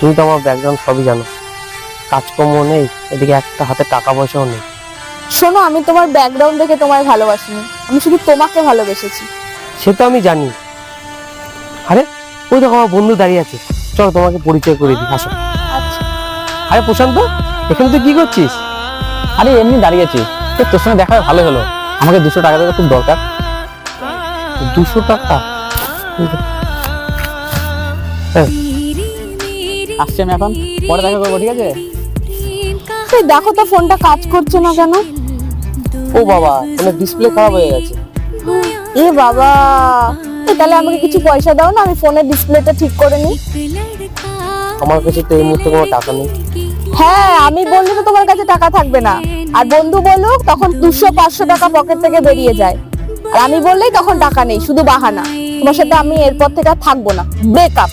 তুমি তো আমার ব্যাকগ্রাউন্ড সবই জানো, কাজকর্ম নেই, এদিকে একটা হাতে টাকা পয়সাও নেই। শোনো, আমি তোমার ব্যাকগ্রাউন্ড দেখে তোমায় ভালোবাসিনি, আমি শুধু তোমাকে ভালোবেসেছি। সে তো আমি জানি। আরে ওই দেখো আমার বন্ধু দাঁড়িয়ে আছে, চলো তোমাকে পরিচয় করে দিই, আসো। আচ্ছা। আরে প্রশান্ত, এখানে তুই কি করছিস? আরে এমনি দাঁড়িয়েছি, তোর সঙ্গে দেখা ভালো হলো। আমাকে 200 টাকা দেওয়ার খুব দরকার। 200 টাকা? হ্যাঁ, আসছি আমি এখন, পরে দেখা করবো, ঠিক আছে? এই দেখো তো ফোনটা কাজ করছে না কেন? ও বাবা, ফোনের ডিসপ্লে খারাপ হয়ে গেছে। এ বাবা, তাহলে আমাকে কিছু পয়সা দাও না, আমি ফোনের ডিসপ্লেটা ঠিক করে নিই। আমার কাছে তো এই মুহূর্তে কোনো টাকা নেই। হ্যাঁ, আমি বললে তো তোমার কাছে টাকা থাকবে না, আর বন্ধু বলুক তখন 200-500 টাকা পকেট থেকে বেরিয়ে যায়, আর আমি বললেই তখন টাকা নেই, শুধু বাহানা। তোমার সাথে আমি এরপর থেকে আর থাকবো না, ব্রেকআপ।